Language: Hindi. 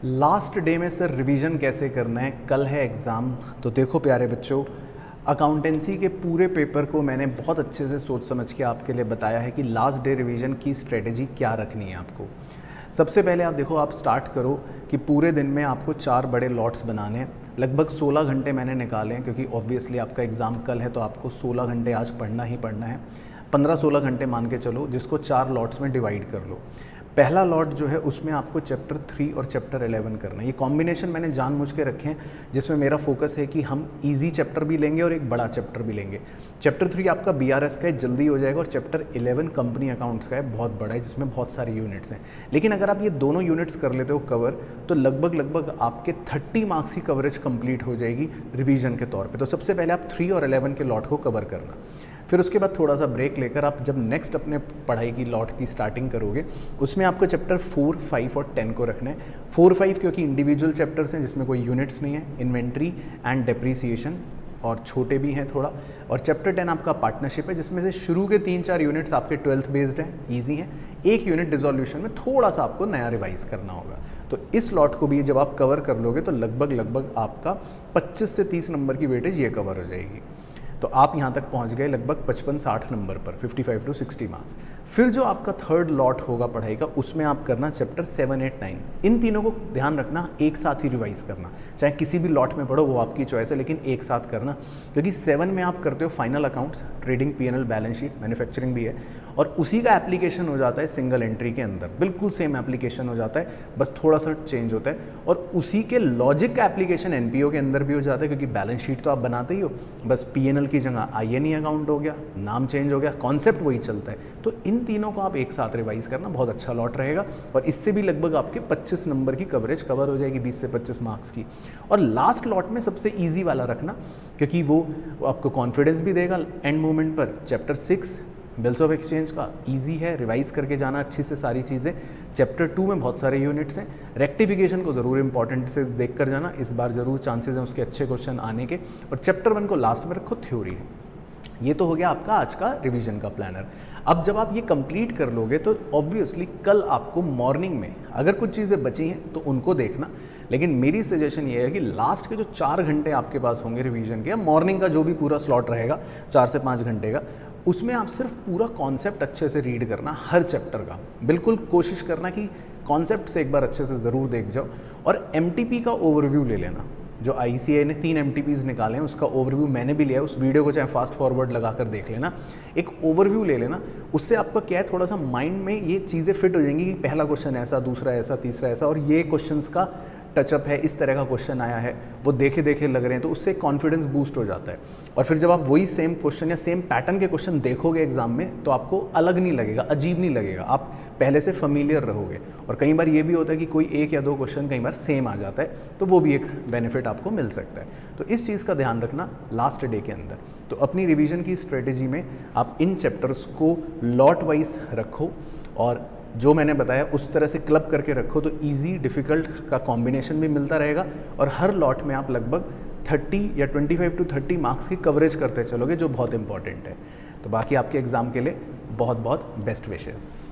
लास्ट डे में सर रिवीजन कैसे करना है, कल है एग्ज़ाम। तो देखो प्यारे बच्चों, अकाउंटेंसी के पूरे पेपर को मैंने बहुत अच्छे से सोच समझ के आपके लिए बताया है कि लास्ट डे रिवीजन की स्ट्रेटेजी क्या रखनी है आपको। सबसे पहले आप देखो, आप स्टार्ट करो कि पूरे दिन में आपको 4 बड़े लॉट्स बनाने हैं। लगभग 16 घंटे मैंने निकाले हैं, क्योंकि ऑब्वियसली आपका एग्ज़ाम कल है तो आपको 16 घंटे आज पढ़ना ही पढ़ना है। 15-16 घंटे मान के चलो, जिसको 4 लॉट्स में डिवाइड कर लो। पहला लॉट जो है उसमें आपको चैप्टर 3 और चैप्टर 11 करना है। ये कॉम्बिनेशन मैंने जानबूझ के रखे हैं, जिसमें मेरा फोकस है कि हम इजी चैप्टर भी लेंगे और एक बड़ा चैप्टर भी लेंगे। चैप्टर 3 आपका बीआरएस का है, जल्दी हो जाएगा, और चैप्टर 11 कंपनी अकाउंट्स का है, बहुत बड़ा है, जिसमें बहुत सारे यूनिट्स हैं। लेकिन अगर आप ये दोनों यूनिट्स कर लेते हो कवर, तो लगभग आपके 30 मार्क्स की कवरेज कंप्लीट हो जाएगी रिवीजन के तौर पे। तो सबसे पहले आप 3 और 11 के लॉट को कवर करना। फिर उसके बाद थोड़ा सा ब्रेक लेकर आप जब नेक्स्ट अपने पढ़ाई की लॉट की स्टार्टिंग करोगे, उसमें आपको चैप्टर 4, 5 और 10 को रखना है। 4, 5 क्योंकि इंडिविजुअल चैप्टर्स हैं जिसमें कोई यूनिट्स नहीं है, इन्वेंट्री एंड डेप्रीसिएशन, और छोटे भी हैं थोड़ा। और चैप्टर 10 आपका पार्टनरशिप है, जिसमें से शुरू के 3-4 यूनिट्स आपके 12th बेस्ड हैं, ईजी हैं। एक यूनिट डिसोल्यूशन में थोड़ा सा आपको नया रिवाइज करना होगा। तो इस लॉट को भी जब आप कवर कर लोगे तो लगभग आपका 25 से 30 नंबर की वेटेज ये कवर हो जाएगी। तो आप यहाँ तक पहुँच गए लगभग 55-60 नंबर पर, 55 to 60 मार्क्स। फिर जो आपका थर्ड लॉट होगा पढ़ाई का, उसमें आप करना चैप्टर 7, 8, 9। इन तीनों को ध्यान रखना, एक साथ ही रिवाइज करना। चाहे किसी भी लॉट में पढ़ो, वो आपकी चॉइस है, लेकिन एक साथ करना। क्योंकि 7 में आप करते हो final accounts, trading, P&L, balance sheet, manufacturing भी है, और उसी का एप्लीकेशन हो जाता है सिंगल एंट्री के अंदर। बिल्कुल सेम एप्लीकेशन हो जाता है, बस थोड़ा सा चेंज होता है। और उसी के लॉजिक का एप्लीकेशन NPO के अंदर भी हो जाता है, क्योंकि बैलेंस शीट तो आप बनाते ही हो, बस P&L की जगह INE अकाउंट हो गया, नाम चेंज हो गया, कॉन्सेप्ट वही चलता है। तो इन तीनों को आप एक साथ रिवाइज करना, बहुत अच्छा लॉट रहेगा। और इससे भी लगभग आपके 25 नंबर की कवरेज कवर हो जाएगी, 20 से 25 मार्क्स की। और लास्ट लॉट में सबसे ईजी वाला रखना, क्योंकि वो आपको कॉन्फिडेंस भी देगा एंड मोमेंट पर। चैप्टर 6 बिल्स ऑफ एक्सचेंज का ईजी है, रिवाइज करके जाना अच्छी से सारी चीज़ें। चैप्टर 2 में बहुत सारे यूनिट्स हैं। रेक्टिफिकेशन को ज़रूर इंपॉर्टेंट से देख कर जाना, इस बार ज़रूर चांसेस हैं उसके अच्छे क्वेश्चन आने के। और चैप्टर 1 को लास्ट में रखो, थ्योरी है। ये तो हो गया आपका आज का रिवीजन का प्लानर। अब जब आप ये कंप्लीट कर लोगे तो ऑब्वियसली कल आपको मॉर्निंग में अगर कुछ चीज़ें बची हैं तो उनको देखना। लेकिन मेरी सजेशन ये है कि लास्ट के जो 4 घंटे आपके पास होंगे रिवीजन के, या मॉर्निंग का जो भी पूरा स्लॉट रहेगा 4 से 5 घंटे का, उसमें आप सिर्फ पूरा कॉन्सेप्ट अच्छे से रीड करना, हर चैप्टर का। बिल्कुल कोशिश करना कि कॉन्सेप्ट से एक बार अच्छे से ज़रूर देख जाओ। और MTP का ओवरव्यू ले लेना। जो ICAI ने 3 MTPs निकाले हैं, उसका ओवरव्यू मैंने भी लिया है। उस वीडियो को चाहे फास्ट फॉरवर्ड लगा कर देख लेना, एक ओवरव्यू ले लेना। उससे आपका क्या है, थोड़ा सा माइंड में ये चीज़ें फिट हो जाएंगी कि पहला क्वेश्चन ऐसा, दूसरा ऐसा, तीसरा ऐसा, और ये क्वेश्चंस का टचअप है, इस तरह का क्वेश्चन आया है, वो देखे देखे लग रहे हैं, तो उससे कॉन्फिडेंस बूस्ट हो जाता है। और फिर जब आप वही सेम क्वेश्चन या सेम पैटर्न के क्वेश्चन देखोगे एग्जाम में, तो आपको अलग नहीं लगेगा, अजीब नहीं लगेगा, आप पहले से फेमिलियर रहोगे। और कई बार ये भी होता है कि कोई 1 या 2 क्वेश्चन कई बार सेम आ जाता है, तो वो भी एक बेनिफिट आपको मिल सकता है। तो इस चीज़ का ध्यान रखना लास्ट डे के अंदर। तो अपनी रिवीजन की स्ट्रेटेजी में आप इन चैप्टर्स को लॉट वाइज रखो, और जो मैंने बताया उस तरह से क्लब करके रखो, तो इजी डिफ़िकल्ट का कॉम्बिनेशन भी मिलता रहेगा। और हर लॉट में आप लगभग 30 या 25 to 30 मार्क्स की कवरेज करते चलोगे, जो बहुत इंपॉर्टेंट है। तो बाकी आपके एग्ज़ाम के लिए बहुत बहुत बेस्ट विशेज़।